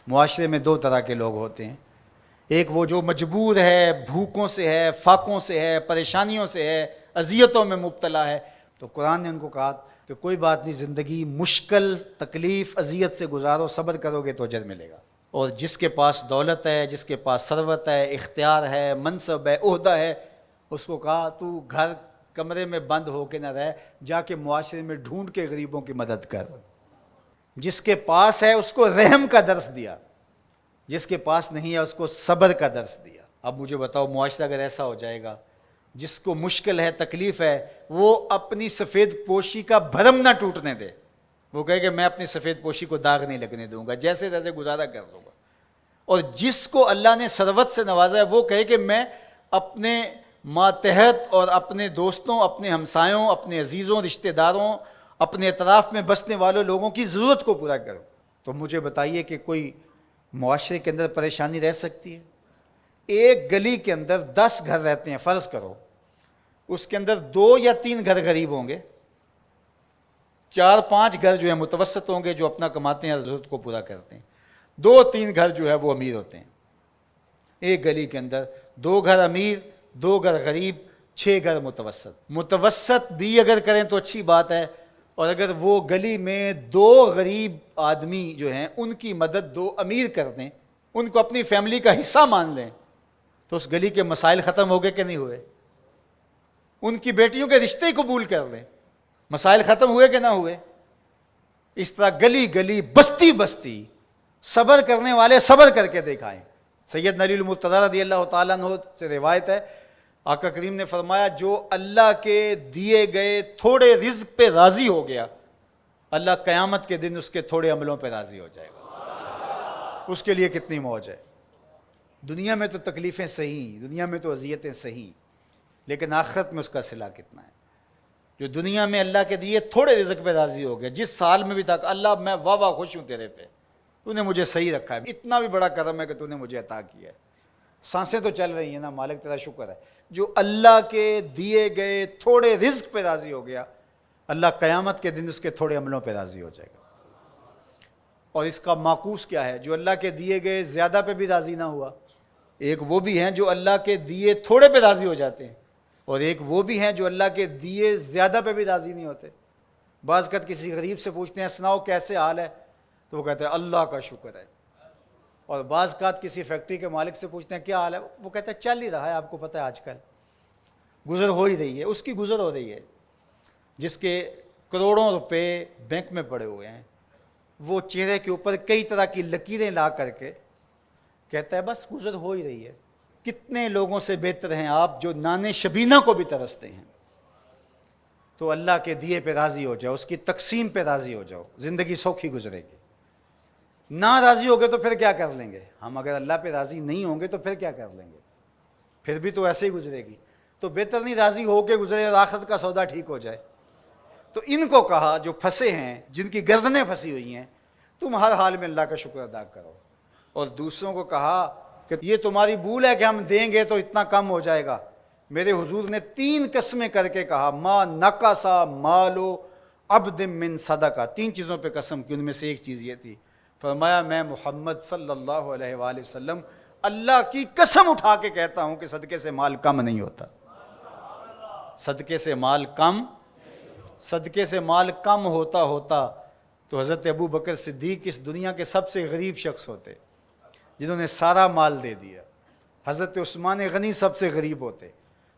معاشرے میں دو طرح کے لوگ ہوتے ہیں، ایک وہ جو مجبور ہے، بھوکوں سے ہے، فاقوں سے ہے، پریشانیوں سے ہے، اذیتوں میں مبتلا ہے، تو قرآن نے ان کو کہا کہ کوئی بات نہیں، زندگی مشکل، تکلیف، اذیت سے گزارو، صبر کرو گے تو اجر ملے گا۔ اور جس کے پاس دولت ہے، جس کے پاس ثروت ہے، اختیار ہے، منصب ہے، عہدہ ہے، اس کو کہا تو گھر کمرے میں بند ہو کے نہ رہ، جا کے معاشرے میں ڈھونڈ کے غریبوں کی مدد کر۔ جس کے پاس ہے اس کو رحم کا درس دیا، جس کے پاس نہیں ہے اس کو صبر کا درس دیا۔ اب مجھے بتاؤ، معاشرہ اگر ایسا ہو جائے گا، جس کو مشکل ہے، تکلیف ہے، وہ اپنی سفید پوشی کا بھرم نہ ٹوٹنے دے، وہ کہے کہ میں اپنی سفید پوشی کو داغ نہیں لگنے دوں گا، جیسے تیسے گزارا کر دوں گا۔ اور جس کو اللہ نے ثروت سے نوازا ہے، وہ کہے کہ میں اپنے ماتحت اور اپنے دوستوں، اپنے ہمسایوں، اپنے عزیزوں، رشتہ داروں، اپنے اطراف میں بسنے والوں لوگوں کی ضرورت کو پورا کروں۔ تو مجھے بتائیے کہ کوئی معاشرے کے اندر پریشانی رہ سکتی ہے؟ ایک گلی کے اندر 10 گھر رہتے ہیں، فرض کرو اس کے اندر 2 یا 3 گھر غریب ہوں گے، 4-5 گھر جو ہیں متوسط ہوں گے، جو اپنا کماتے ہیں، ضرورت کو پورا کرتے ہیں، 2-3 گھر جو ہے وہ امیر ہوتے ہیں۔ ایک گلی کے اندر 2 گھر امیر، 2 گھر غریب، 6 گھر متوسط۔ متوسط بھی اگر کریں تو اچھی بات ہے، اور اگر وہ گلی میں 2 غریب آدمی جو ہیں ان کی مدد 2 امیر کر دیں، ان کو اپنی فیملی کا حصہ مان لیں، تو اس گلی کے مسائل ختم ہو گئے کہ نہیں ہوئے؟ ان کی بیٹیوں کے رشتے قبول کر لیں، مسائل ختم ہوئے کہ نہ ہوئے؟ اس طرح گلی گلی، بستی بستی، صبر کرنے والے صبر کر کے دکھائیں۔ سیدنا علی المرتضیٰ رضی اللہ تعالیٰ عنہ سے روایت ہے، آقا کریم نے فرمایا جو اللہ کے دیے گئے تھوڑے رزق پہ راضی ہو گیا، اللہ قیامت کے دن اس کے تھوڑے عملوں پہ راضی ہو جائے گا۔ اس کے لیے کتنی موج ہے۔ دنیا میں تو تکلیفیں صحیح، دنیا میں تو اذیتیں صحیح، لیکن آخرت میں اس کا صلہ کتنا ہے؟ جو دنیا میں اللہ کے دیے تھوڑے رزق پہ راضی ہو گیا، جس سال میں بھی تھا اللہ میں واہ واہ خوش ہوں تیرے پہ، تو نے مجھے صحیح رکھا ہے، اتنا بھی بڑا کرم ہے کہ تو نے مجھے عطا کیا ہے، سانسیں تو چل رہی ہیں نا، مالک تیرا شکر ہے۔ جو اللہ کے دیے گئے تھوڑے رزق پہ راضی ہو گیا، اللہ قیامت کے دن اس کے تھوڑے عملوں پہ راضی ہو جائے گا۔ اور اس کا معکوس کیا ہے؟ جو اللہ کے دیے گئے زیادہ پہ بھی راضی نہ ہوا، ایک وہ بھی ہیں جو اللہ کے دیے تھوڑے پہ راضی ہو جاتے ہیں، اور ایک وہ بھی ہیں جو اللہ کے دیے زیادہ پہ بھی راضی نہیں ہوتے۔ بعض وقت کسی غریب سے پوچھتے ہیں سناؤ کیسے حال ہے، تو وہ کہتے ہیں اللہ کا شکر ہے۔ اور بعض اوقات کسی فیکٹری کے مالک سے پوچھتے ہیں کیا حال ہے، وہ کہتا ہے چل ہی رہا ہے، آپ کو پتہ ہے آج کل گزر ہو ہی رہی ہے، اس کی گزر ہو رہی ہے۔ جس کے کروڑوں روپے بینک میں پڑے ہوئے ہیں، وہ چہرے کے اوپر کئی طرح کی لکیریں لا کر کے کہتا ہے بس گزر ہو ہی رہی ہے۔ کتنے لوگوں سے بہتر ہیں آپ جو نانے شبینہ کو بھی ترستے ہیں۔ تو اللہ کے دیے پہ راضی ہو جاؤ، اس کی تقسیم پہ راضی ہو جاؤ، زندگی سوکھی گزرے گی۔ نہ راضی ہو گئے تو پھر کیا کر لیں گے ہم؟ اگر اللہ پہ راضی نہیں ہوں گے تو پھر کیا کر لیں گے؟ پھر بھی تو ایسے ہی گزرے گی۔ تو بہتر نہیں راضی ہو کے گزرے اور آخرت کا سودا ٹھیک ہو جائے۔ تو ان کو کہا جو پھنسے ہیں، جن کی گردنیں پھنسی ہوئی ہیں، تم ہر حال میں اللہ کا شکر ادا کرو۔ اور دوسروں کو کہا کہ یہ تمہاری بھول ہے کہ ہم دیں گے تو اتنا کم ہو جائے گا۔ میرے حضور نے 3 قسمیں کر کے کہا ما نقصا مالو عبد من صدقہ، 3 چیزوں پہ قسم کی، ان میں سے ایک چیز یہ تھی، فرمایا میں محمد صلی اللہ علیہ وآلہ وسلم اللہ کی قسم اٹھا کے کہتا ہوں کہ صدقے سے مال کم نہیں ہوتا۔ صدقے سے مال کم، صدقے سے مال کم ہوتا تو حضرت ابو بکر صدیق اس دنیا کے سب سے غریب شخص ہوتے، جنہوں نے سارا مال دے دیا۔ حضرت عثمان غنی سب سے غریب ہوتے،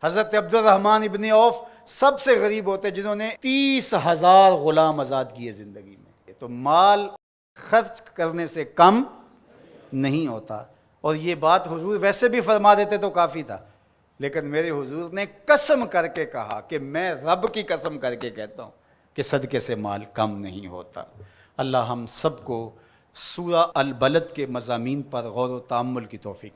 حضرت عبد الرحمن ابن عوف سب سے غریب ہوتے، جنہوں نے 30,000 غلام آزاد کیے زندگی میں۔ تو مال خرچ کرنے سے کم نہیں ہوتا۔ اور یہ بات حضور ویسے بھی فرما دیتے تو کافی تھا، لیکن میرے حضور نے قسم کر کے کہا کہ میں رب کی قسم کر کے کہتا ہوں کہ صدقے سے مال کم نہیں ہوتا۔ اللہ ہم سب کو سورہ البلد کے مضامین پر غور و تأمل کی توفیق